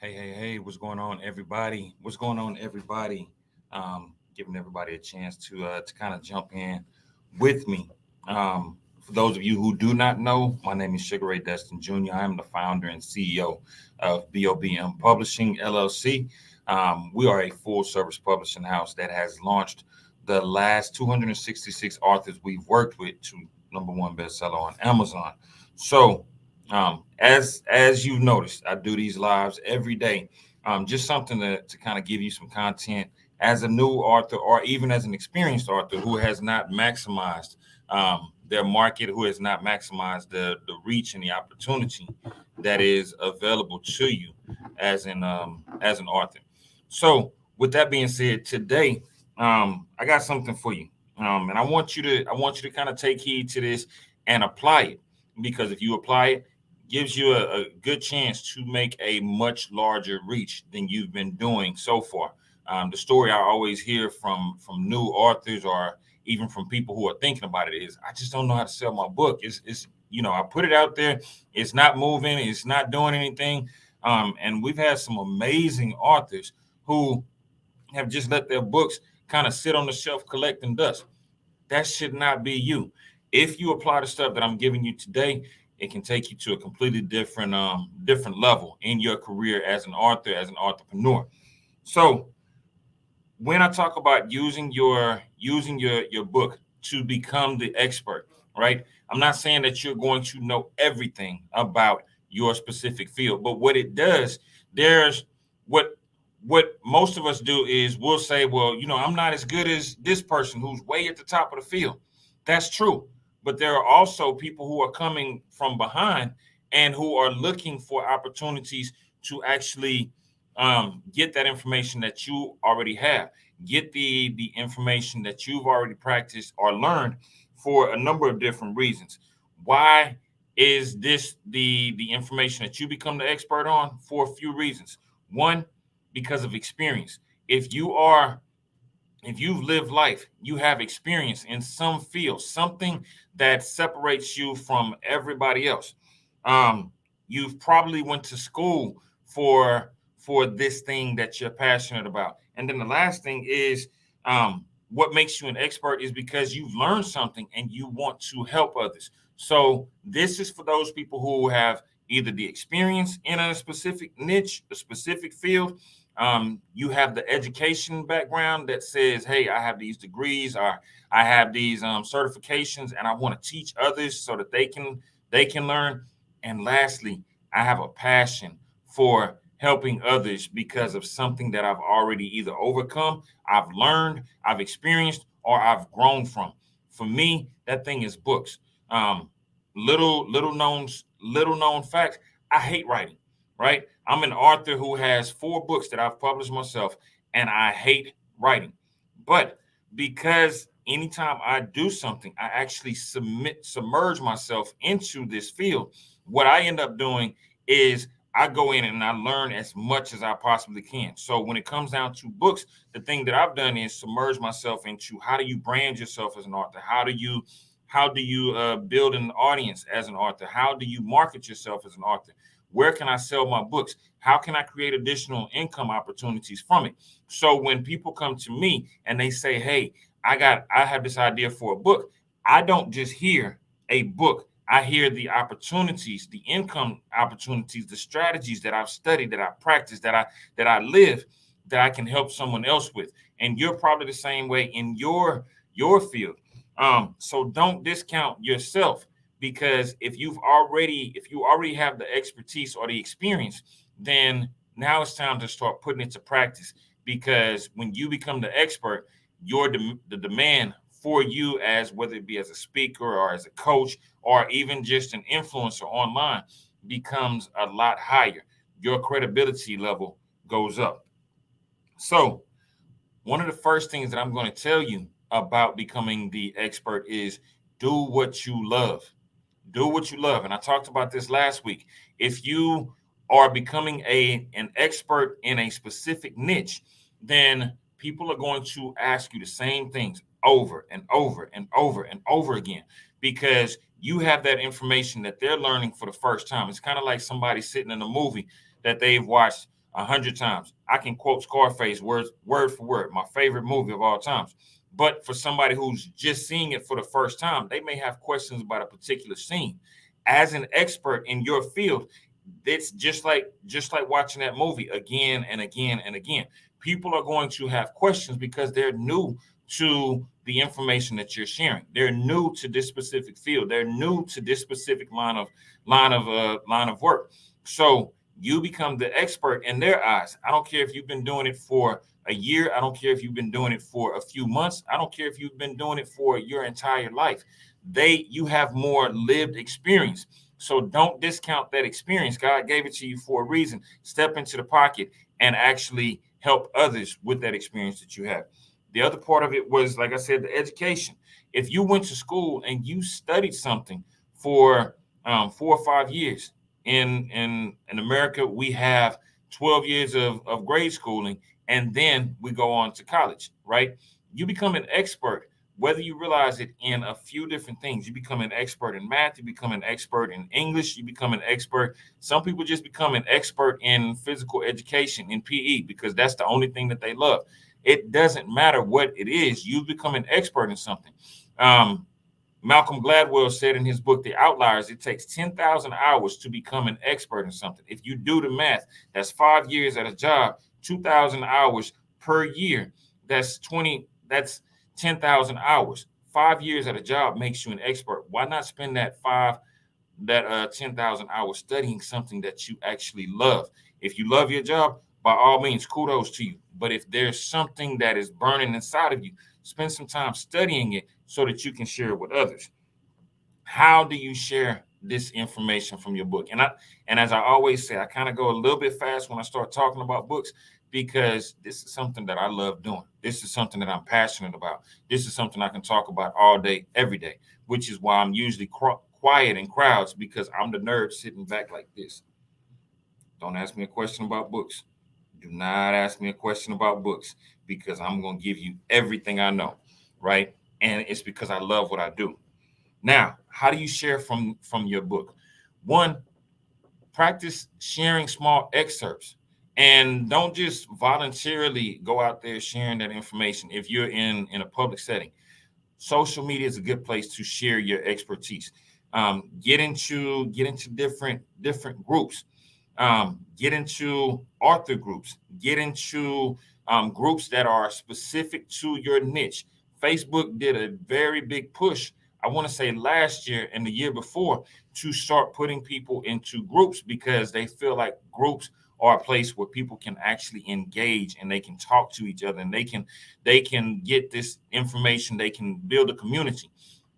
Hey, what's going on, everybody? What's going on, everybody? Giving everybody a chance to kind of jump in with me. For those of you who do not know, my name is Ray Destin Jr. I am the founder and CEO of BOBM Publishing, LLC. We are a full service publishing house that has launched the last 266 authors we've worked with to number one bestseller on Amazon. So, as you've noticed, I do these lives every day. Just something to kind of give you some content as a new author or even as an experienced author who has not maximized their market, who has not maximized the reach and the opportunity that is available to you as an author. So, with that being said, today I got something for you, and I want you to kind of take heed to this and apply it, because if you apply it, gives you a good chance to make a much larger reach than you've been doing so far. The story I always hear from new authors or even from people who are thinking about it is, I just don't know how to sell my book. It's I put it out there, it's not moving, it's not doing anything. And we've had some amazing authors who have just let their books kind of sit on the shelf collecting dust. That should not be you. If you apply the stuff that I'm giving you today, it can take you to a completely different level in your career as an author, as an entrepreneur. So when I talk about using your book to become the expert, right? I'm not saying that you're going to know everything about your specific field, but what it does, there's what what most of us do is we'll say, well, I'm not as good as this person who's way at the top of the field. That's true. But there are also people who are coming from behind and who are looking for opportunities to actually get that information that you already have, get the information that you've already practiced or learned for a number of different reasons. Why is this the information that you become the expert on? For a few reasons. One, because of experience. If you are if you've lived life, you have experience in some field, something that separates you from everybody else. Um, you've probably went to school for this thing that you're passionate about. And then the last thing is, what makes you an expert is because you've learned something and you want to help others. So this is for those people who have either the experience in a specific niche, a specific field. You have the education background that says, hey, I have these degrees, or I have these certifications, and I want to teach others so that they can learn. And lastly, I have a passion for helping others because of something that I've already either overcome, I've learned, I've experienced, or I've grown from. For me, that thing is books. Um, little known fact, I hate writing, right? I'm an author who has 4 books that I've published myself, and I hate writing. But because anytime I do something, I actually submerge myself into this field. What I end up doing is I go in and I learn as much as I possibly can. So when it comes down to books, the thing that I've done is submerge myself into how do you brand yourself as an author? How do you build an audience as an author? How do you market yourself as an author? Where can I sell my books? How can I create additional income opportunities from it? So when people come to me and they say, hey, I have this idea for a book, I don't just hear a book. I hear the opportunities, the income opportunities, the strategies that I've studied, that I practice, that I live, that I can help someone else with. And you're probably the same way in your field. So don't discount yourself, because if you already have the expertise or the experience, then now it's time to start putting it to practice. Because when you become the expert, the demand for you, as whether it be as a speaker or as a coach or even just an influencer online, becomes a lot higher. Your credibility level goes up. So one of the first things that I'm going to tell you about becoming the expert is do what you love. Do what you love. And I talked about this last week. If you are becoming an expert in a specific niche, then people are going to ask you the same things over and over and over and over again, because you have that information that they're learning for the first time. It's kind of like somebody sitting in a movie that they've watched 100 times. I can quote Scarface word for word, my favorite movie of all times. But for somebody who's just seeing it for the first time, they may have questions about a particular scene. As an expert in your field, it's just like watching that movie again and again and again. People are going to have questions because they're new to the information that you're sharing. They're new to this specific field. They're new to this specific line of work. So you become the expert in their eyes. I don't care if you've been doing it for a year. I don't care if you've been doing it for a few months. I don't care if you've been doing it for your entire life. You have more lived experience. So don't discount that experience. God gave it to you for a reason. Step into the pocket and actually help others with that experience that you have. The other part of it was, like I said, the education. If you went to school and you studied something for 4 or 5 years, in America, we have 12 years of grade schooling, and then we go on to college, right? You become an expert, whether you realize it, in a few different things. You become an expert in math, you become an expert in English, you become an expert. Some people just become an expert in physical education, in PE, because that's the only thing that they love. It doesn't matter what it is, you become an expert in something. Malcolm Gladwell said in his book, The Outliers, it takes 10,000 hours to become an expert in something. If you do the math, that's 5 years at a job, 2,000 hours per year. That's 10,000 hours. 5 years at a job makes you an expert. Why not spend that 10,000 hours studying something that you actually love? If you love your job, by all means, kudos to you. But if there's something that is burning inside of you, spend some time studying it so that you can share it with others. How do you share this information from your book? And as I always say, I kind of go a little bit fast when I start talking about books, because this is something that I love doing. This is something that I'm passionate about. This is something I can talk about all day, every day, which is why I'm usually quiet in crowds, because I'm the nerd sitting back like this. Don't ask me a question about books. Do not ask me a question about books, because I'm going to give you everything I know, right? And it's because I love what I do. Now, how do you share from your book? One, practice sharing small excerpts, and don't just voluntarily go out there sharing that information. If you're in a public setting, social media is a good place to share your expertise. Get into different groups. Get into author groups. Get into groups that are specific to your niche. Facebook did a very big push, I want to say last year and the year before, to start putting people into groups, because they feel like groups are a place where people can actually engage and they can talk to each other, and they can get this information, they can build a community.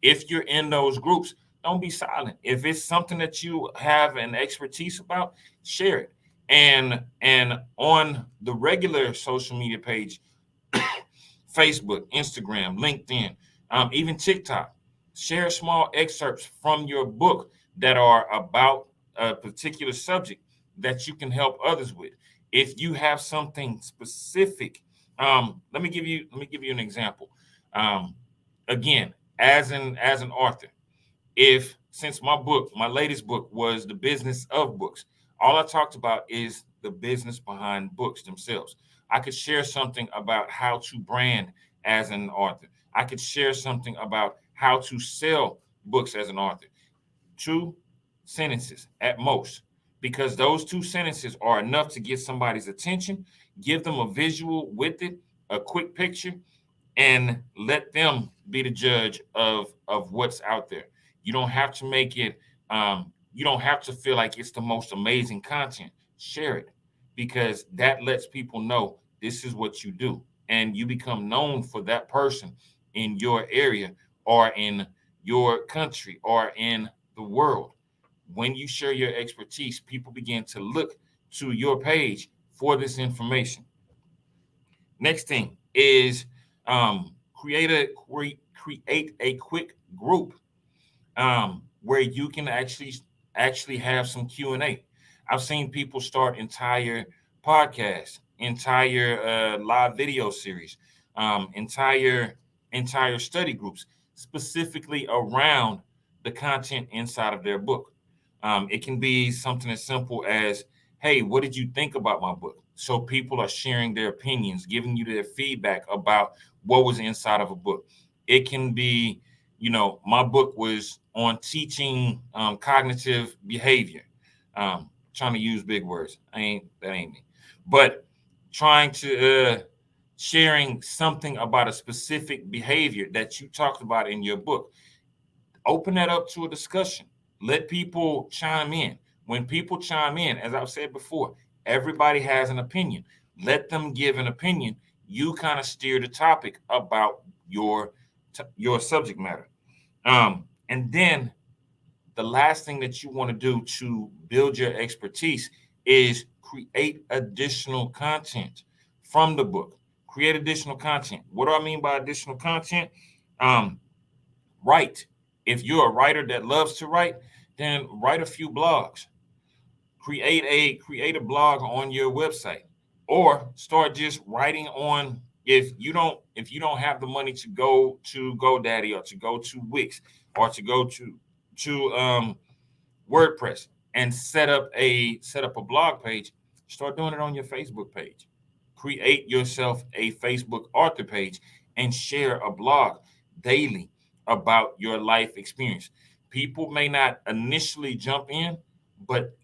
If you're in those groups, don't be silent. If it's something that you have an expertise about, share it. And on the regular social media page, Facebook, Instagram, LinkedIn, even TikTok, share small excerpts from your book that are about a particular subject that you can help others with. If you have something specific, let me give you an example. Um, Again, as an author, if since my latest book was The Business of Books, all I talked about is the business behind books themselves. I could share something about how to brand as an author. I could share something about how to sell books as an author. 2 sentences at most, because those 2 sentences are enough to get somebody's attention, give them a visual with it, a quick picture, and let them be the judge of what's out there. You don't have to make it. You don't have to feel like it's the most amazing content. Share it, because that lets people know this is what you do, and you become known for that person in your area, or in your country, or in the world. When you share your expertise, people begin to look to your page for this information. Next thing is, create a quick group, where you can actually have some Q&A. I've seen people start entire podcasts, entire live video series, entire study groups, specifically around the content inside of their book. It can be something as simple as hey, what did you think about my book? So people are sharing their opinions, giving you their feedback about what was inside of a book. It can be, my book was on teaching cognitive behavior. Trying to use big words. That ain't me. But trying to sharing something about a specific behavior that you talked about in your book. Open that up to a discussion. Let people chime in. When people chime in, as I've said before, everybody has an opinion. Let them give an opinion. You kind of steer the topic about your subject matter. And then the last thing that you want to do to build your expertise is create additional content from the book. Create additional content. What do I mean by additional content? Write. If you're a writer that loves to write, then write a few blogs. Create a blog on your website, or start just writing on. If you don't have the money to go to GoDaddy, or to go to Wix, or to go to WordPress and set up a blog page, start doing it on your Facebook page. Create yourself a Facebook author page and share a blog daily about your life experience. People may not initially jump in, but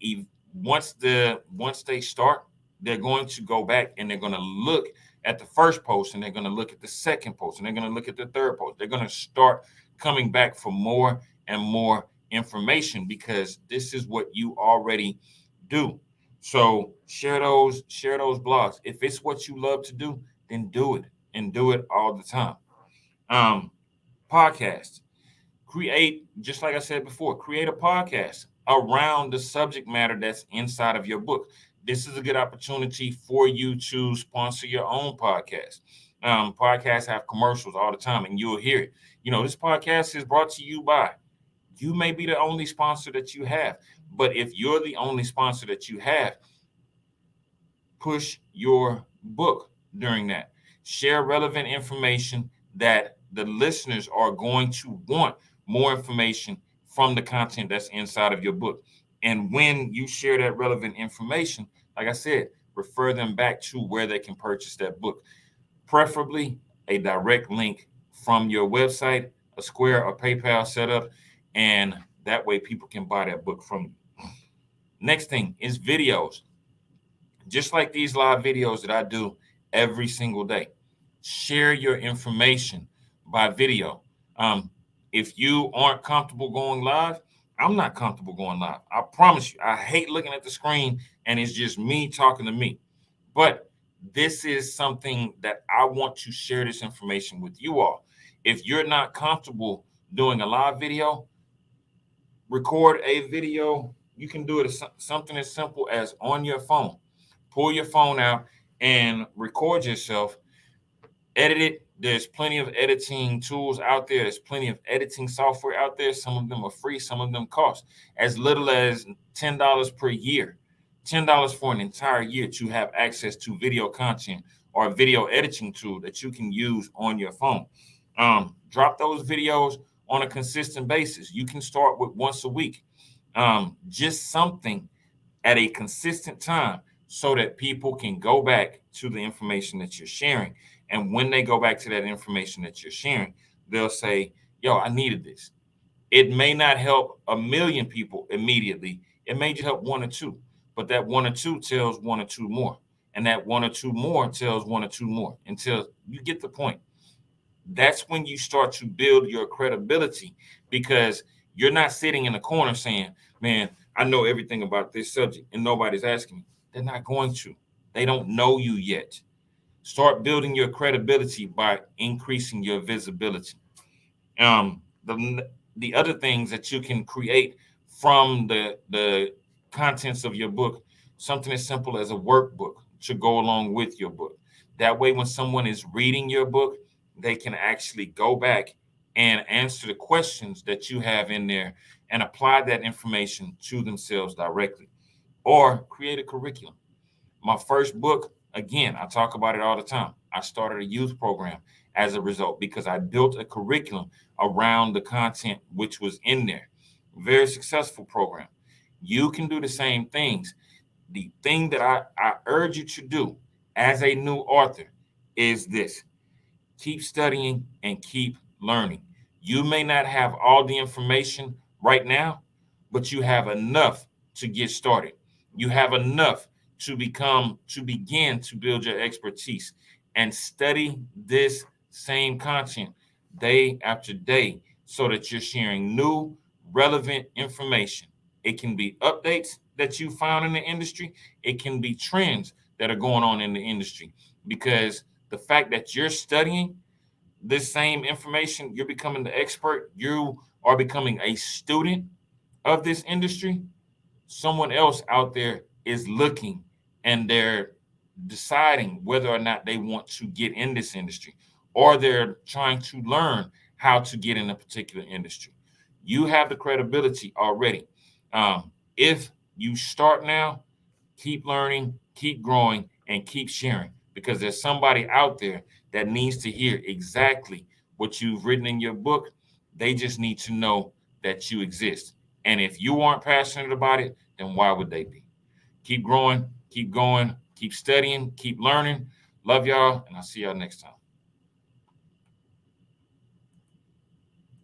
once they start, they're going to go back and they're going to look at the first post, and they're going to look at the second post, and they're going to look at the third post. They're going to start coming back for more and more information, because this is what you already do. So share those blogs. If it's what you love to do, then do it, and do it all the time. Podcast. Create, just like I said before, create a podcast around the subject matter that's inside of your book. This is a good opportunity for you to sponsor your own podcast. Podcasts have commercials all the time, and you'll hear it. This podcast is brought to you by. You may be the only sponsor that you have, but if you're the only sponsor that you have, push your book during that. Share relevant information that the listeners are going to want more information from the content that's inside of your book. And when you share that relevant information, like I said, refer them back to where they can purchase that book. Preferably a direct link from your website, a Square or PayPal setup, and that way people can buy that book from you. Next thing is videos. Just like these live videos that I do every single day. Share your information by video. If you aren't comfortable going live, I'm not comfortable going live. I promise you, I hate looking at the screen and it's just me talking to me. But this is something that I want to share this information with you all. If you're not comfortable doing a live video, record a video. You can do it as something as simple as on your phone. Pull your phone out and record yourself. Edit it. There's plenty of editing tools out there. There's plenty of editing software out there. Some of them are free. Some of them cost as little as $10 per year. $10 for an entire year to have access to video content or a video editing tool that you can use on your phone. Drop those videos on a consistent basis. You can start with once a week. Just something at a consistent time so that people can go back to the information that you're sharing. And when they go back to that information that you're sharing, they'll say, yo, I needed this. It may not help a million people immediately. It may just help one or two. But that one or two tells one or two more. And that one or two more tells one or two more until you get the point. That's when you start to build your credibility, because you're not sitting in the corner saying, man, I know everything about this subject and nobody's asking me. They're not going to. They don't know you yet. Start building your credibility by increasing your visibility. The other things that you can create from the contents of your book, something as simple as a workbook to go along with your book. That way, when someone is reading your book, they can actually go back and answer the questions that you have in there and apply that information to themselves directly. Or create a curriculum. My first book, again, I talk about it all the time. I started a youth program as a result because I built a curriculum around the content which was in there. Very successful program. You can do the same things. The thing that I urge you to do as a new author is this: keep studying and keep learning. You may not have all the information right now, but you have enough to get started. You have enough to begin to build your expertise and study this same content day after day so that you're sharing new, relevant information. It can be updates that you found in the industry, it can be trends that are going on in the industry, because the fact that you're studying this same information, you're becoming the expert, you are becoming a student of this industry. Someone else out there is looking and they're deciding whether or not they want to get in this industry, or they're trying to learn how to get in a particular industry. You have the credibility already. If you start now, keep learning, keep growing, and keep sharing, because there's somebody out there that needs to hear exactly what you've written in your book. They just need to know that you exist. And if you aren't passionate about it, then why would they be? Keep growing, keep going, keep studying, keep learning. Love y'all, and I'll see y'all next time.